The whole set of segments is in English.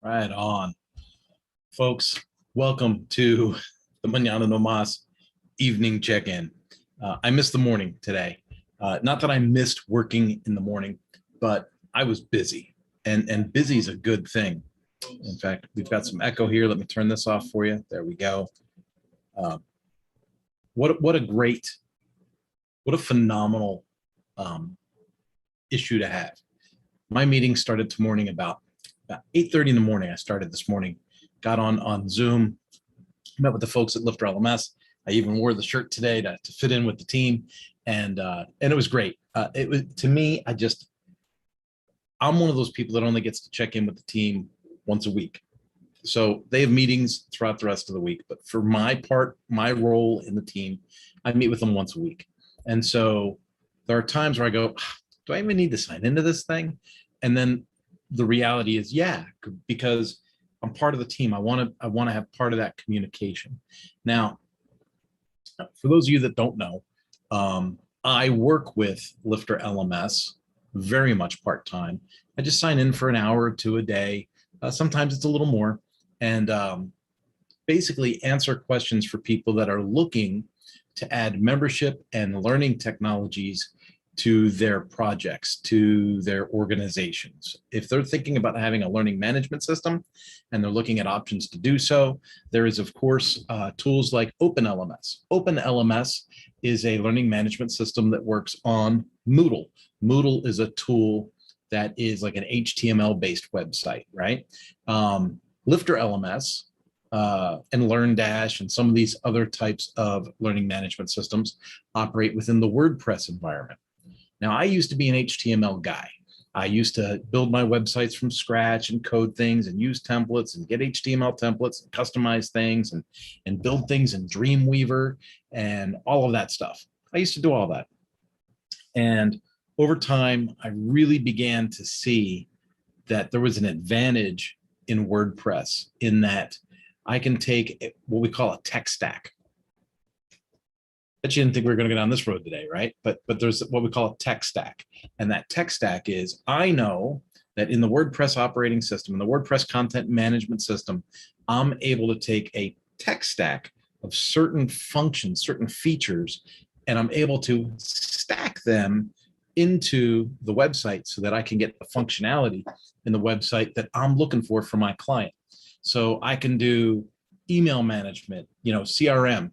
Right on. Folks, welcome to the Mañana no Mas evening check-in. I missed the morning today. Not that I missed working in the morning, but I was busy, and busy is a good thing. In fact, we've got some echo here. Let me turn this off for you. There we go. Uh, what a phenomenal issue to have. My meeting started this morning about 8:30 in the morning. I started this morning, got on Zoom, met with the folks at Lifter LMS. I even wore the shirt today to fit in with the team, and it was great. It was, to me, I'm one of those people that only gets to check in with the team once a week. So they have meetings throughout the rest of the week, but for my part, my role in the team, I meet with them once a week. And so there are times where I go, do I even need to sign into this thing? And then the reality is, yeah, because I'm part of the team. I want to have part of that communication. Now, for those of you that don't know, I work with Lifter LMS very much part-time. I just sign in for an hour or two a day. Sometimes it's a little more, and basically answer questions for people that are looking to add membership and learning technologies to their projects, to their organizations. If they're thinking about having a learning management system and they're looking at options to do so, there is, of course, tools like OpenLMS. OpenLMS is a learning management system that works on Moodle. Moodle is a tool that is like an HTML-based website, right? Lifter LMS and LearnDash and some of these other types of learning management systems operate within the WordPress environment. Now, I used to be an HTML guy. I used to build my websites from scratch and code things and use templates and get HTML templates and customize things and build things in Dreamweaver and all of that stuff. I used to do all that. And over time, I really began to see that there was an advantage in WordPress in that I can take what we call a tech stack. But you didn't think we were going to go down this road today, right? But there's what we call a tech stack. And that tech stack is, I know that in the WordPress operating system, in the WordPress content management system, I'm able to take a tech stack of certain functions, certain features, and I'm able to stack them into the website so that I can get the functionality in the website that I'm looking for my client. So I can do email management, CRM,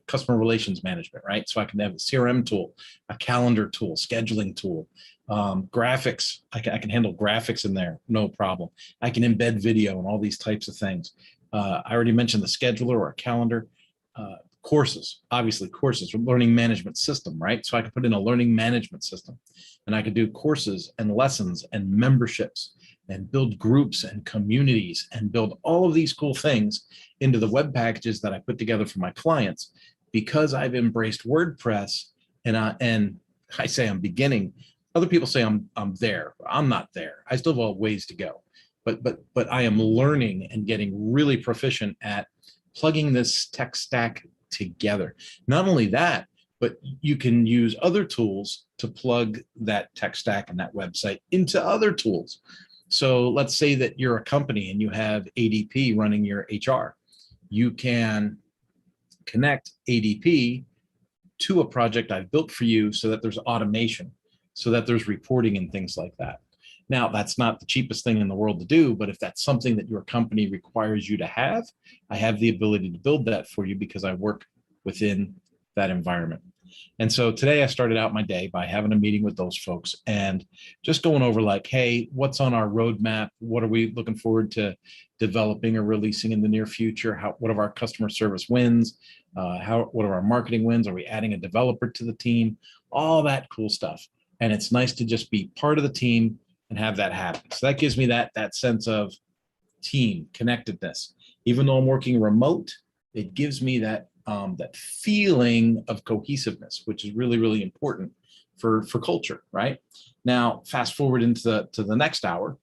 customer relations management, right? So I can have a CRM tool, a calendar tool, scheduling tool, graphics. I can handle graphics in there, no problem. I can embed video and all these types of things. I already mentioned the scheduler or a calendar. Courses, obviously courses, learning management system, right? So I could put in a learning management system and I could do courses and lessons and memberships and build groups and communities and build all of these cool things into the web packages that I put together for my clients because I've embraced WordPress and I say I'm beginning. Other people say I'm there. I'm not there. I still have a ways to go, but I am learning and getting really proficient at plugging this tech stack together. Not only that, but you can use other tools to plug that tech stack and that website into other tools. So let's say that you're a company and you have ADP running your HR. You can connect ADP to a project I've built for you so that there's automation, so that there's reporting and things like that. Now, that's not the cheapest thing in the world to do, but if that's something that your company requires you to have, I have the ability to build that for you because I work within that environment. And so today I started out my day by having a meeting with those folks and just going over like, hey, what's on our roadmap? What are we looking forward to developing or releasing in the near future? What are our customer service wins? What are our marketing wins? Are we adding a developer to the team? All that cool stuff. And it's nice to just be part of the team and have that happen. So that gives me that sense of team connectedness. Even though I'm working remote, it gives me that feeling of cohesiveness, which is really, really important for culture, right? Now, fast forward into the next hour,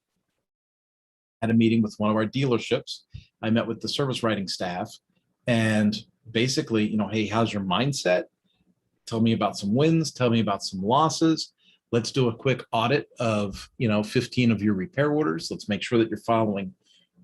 I had a meeting with one of our dealerships. I met with the service writing staff and basically, hey, how's your mindset? Tell me about some wins, tell me about some losses. Let's do a quick audit of, 15 of your repair orders. Let's make sure that you're following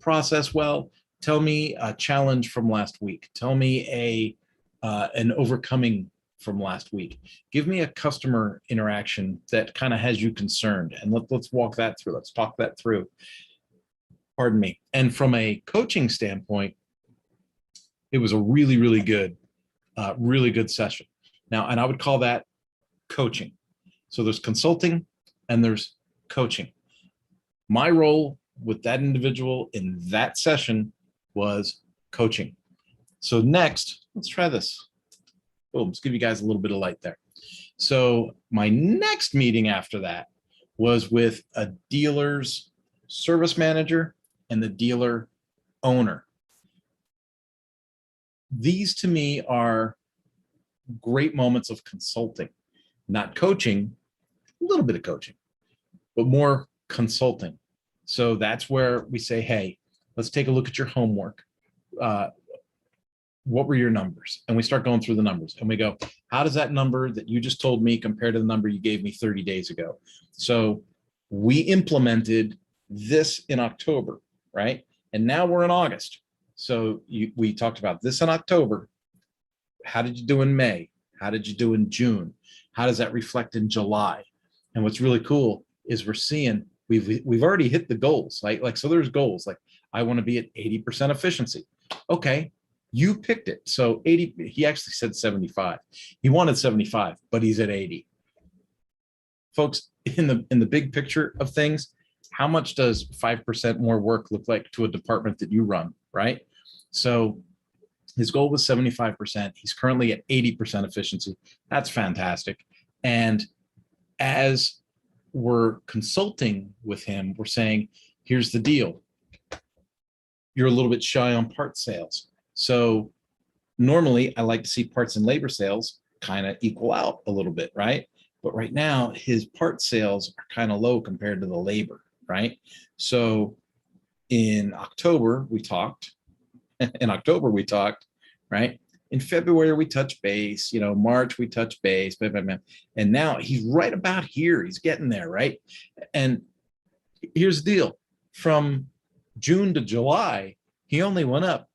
process well. Tell me a challenge from last week. Tell me an overcoming from last week. Give me a customer interaction that kind of has you concerned, and let's walk that through. Let's talk that through. Pardon me. And from a coaching standpoint, it was a really, really good session. Now, and I would call that coaching. So there's consulting and there's coaching. My role with that individual in that session was coaching. So next, let's try this. Boom, let's give you guys a little bit of light there. So my next meeting after that was with a dealer's service manager and the dealer owner. These to me are great moments of consulting, not coaching, a little bit of coaching, but more consulting. So that's where we say, hey, let's take a look at your homework. What were your numbers? And we start going through the numbers and we go, how does that number that you just told me compare to the number you gave me 30 days ago? So we implemented this in October, right? And now we're in August. So we talked about this in October. How did you do in May? How did you do in June? How does that reflect in July? And what's really cool is we're seeing we've already hit the goals. Like so there's goals like I want to be at 80% efficiency. Okay, you picked it. So 80, he actually said 75. He wanted 75, but he's at 80. Folks, in the big picture of things, how much does 5% more work look like to a department that you run, right? So his goal was 75%. He's currently at 80% efficiency. That's fantastic. And as we're consulting with him, we're saying, here's the deal. You're a little bit shy on part sales. So normally I like to see parts and labor sales kind of equal out a little bit, right? But right now his part sales are kind of low compared to the labor, right? So in October we talked, right? In February we touched base, March we touched base, and now he's right about here. He's getting there, right? And here's the deal: from June to July, he only went up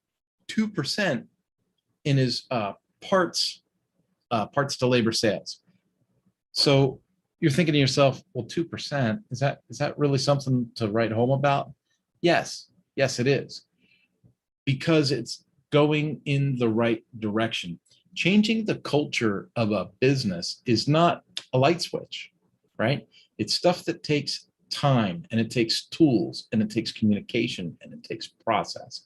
2% in his parts to labor sales. So you're thinking to yourself, well, 2%, is that really something to write home about? Yes, it is, because it's going in the right direction. Changing the culture of a business is not a light switch, right? It's stuff that takes time, and it takes tools, and it takes communication, and it takes process.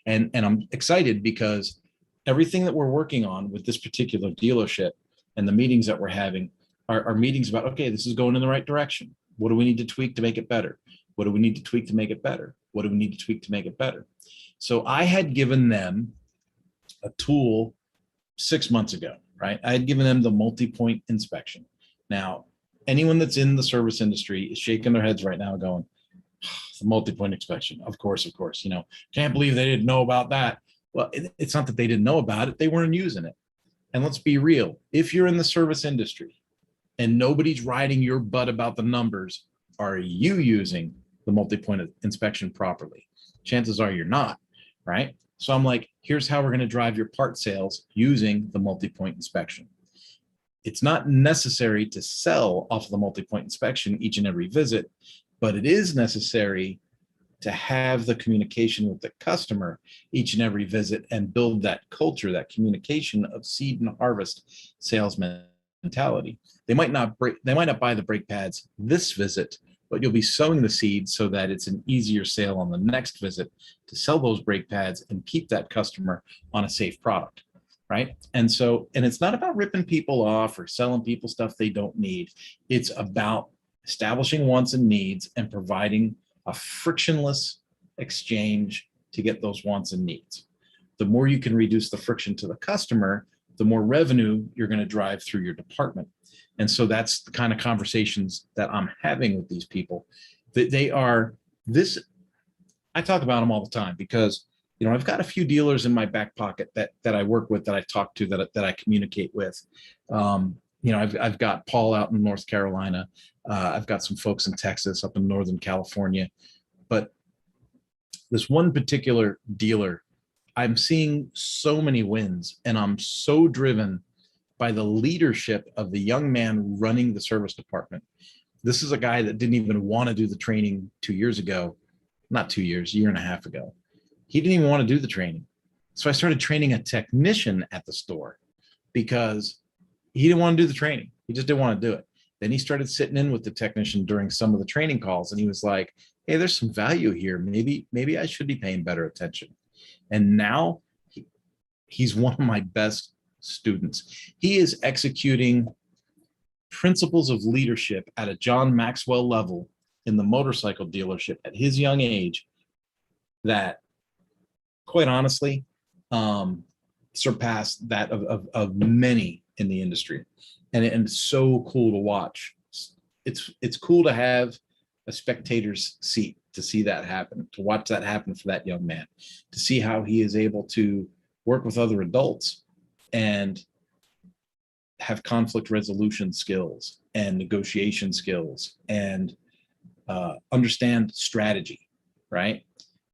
And I'm excited because everything that we're working on with this particular dealership and the meetings that we're having are meetings about, okay, this is going in the right direction. What do we need to tweak to make it better? What do we need to tweak to make it better? What do we need to tweak to make it better? So I had given them a tool 6 months ago, right? I had given them the multi-point inspection. Now, anyone that's in the service industry is shaking their heads right now going, the multi-point inspection, of course, can't believe they didn't know about that. Well, it's not that they didn't know about it, they weren't using it. And let's be real, if you're in the service industry and nobody's riding your butt about the numbers, are you using the multi-point inspection properly? Chances are you're not, right? So I'm like, here's how we're going to drive your part sales using the multi-point inspection. It's not necessary to sell off of the multi-point inspection each and every visit, but it is necessary to have the communication with the customer each and every visit and build that culture, that communication of seed and harvest sales mentality. They might not buy the brake pads this visit, but you'll be sowing the seed so that it's an easier sale on the next visit to sell those brake pads and keep that customer on a safe product, right? And it's not about ripping people off or selling people stuff they don't need. It's about establishing wants and needs and providing a frictionless exchange to get those wants and needs. The more you can reduce the friction to the customer, the more revenue you're going to drive through your department. And so that's the kind of conversations that I'm having with these people. They are this, I talk about them all the time because, I've got a few dealers in my back pocket that I work with, that I talk to, that I communicate with. I've got Paul out in North Carolina. I've got some folks in Texas, up in Northern California. But This one particular dealer, I'm seeing so many wins, and I'm so driven by the leadership of the young man running the service department. This is a guy that didn't even want to do the training 2 years ago, not 2 years, a year and a half ago. He didn't even want to do the training. So I started training a technician at the store because he didn't want to do the training. He just didn't want to do it. Then he started sitting in with the technician during some of the training calls, and he was like, hey, there's some value here. Maybe I should be paying better attention. And now he's one of my best students. He is executing principles of leadership at a John Maxwell level in the motorcycle dealership at his young age that, quite honestly, surpassed that of many in the industry. And it's so cool to watch. It's cool to have a spectator's seat to see that happen, to watch that happen for that young man, to see how he is able to work with other adults and have conflict resolution skills and negotiation skills and understand strategy, right?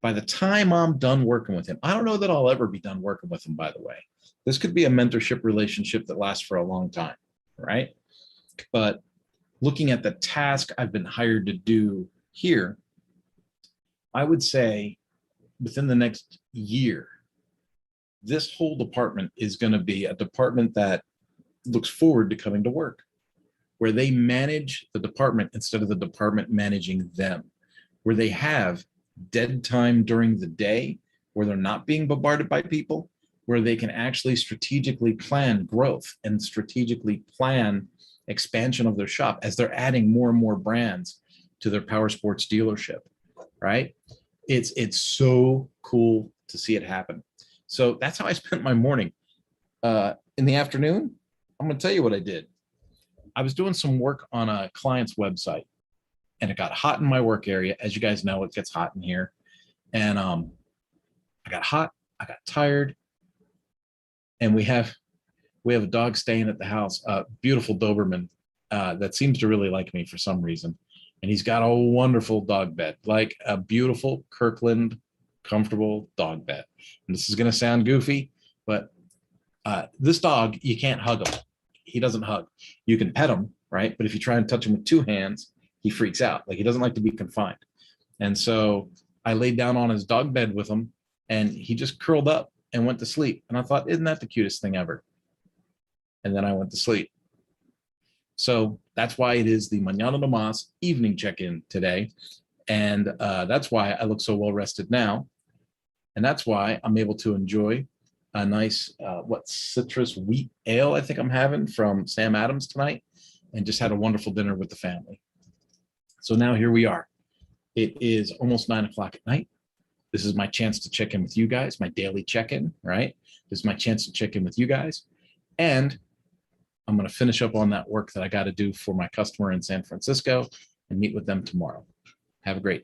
By the time I'm done working with him, I don't know that I'll ever be done working with him, by the way. This could be a mentorship relationship that lasts for a long time, right? But looking at the task I've been hired to do here, I would say within the next year, this whole department is going to be a department that looks forward to coming to work, where they manage the department instead of the department managing them, where they have dead time during the day, where they're not being bombarded by people, where they can actually strategically plan growth and strategically plan expansion of their shop as they're adding more and more brands to their power sports dealership, right? It's so cool to see it happen. So that's how I spent my morning. In the afternoon, I'm going to tell you what I did. I was doing some work on a client's website, and it got hot in my work area. As you guys know, it gets hot in here. And I got hot, I got tired, and we have a dog staying at the house, a beautiful Doberman that seems to really like me for some reason. And he's got a wonderful dog bed, like a beautiful Kirkland comfortable dog bed. And this is going to sound goofy, but this dog, you can't hug him. He doesn't hug. You can pet him, right? But if you try and touch him with two hands, he freaks out. Like, he doesn't like to be confined. And so I laid down on his dog bed with him, and he just curled up and went to sleep. And I thought, isn't that the cutest thing ever? And then I went to sleep. So that's why it is the Mañana evening check-in today. And that's why I look so well rested now. And that's why I'm able to enjoy a nice, citrus wheat ale I think I'm having from Sam Adams tonight, and just had a wonderful dinner with the family. So now here we are. It is almost 9 o'clock at night. This is my chance to check in with you guys, my daily check-in, right? This is my chance to check in with you guys. And I'm going to finish up on that work that I got to do for my customer in San Francisco and meet with them tomorrow. Have a great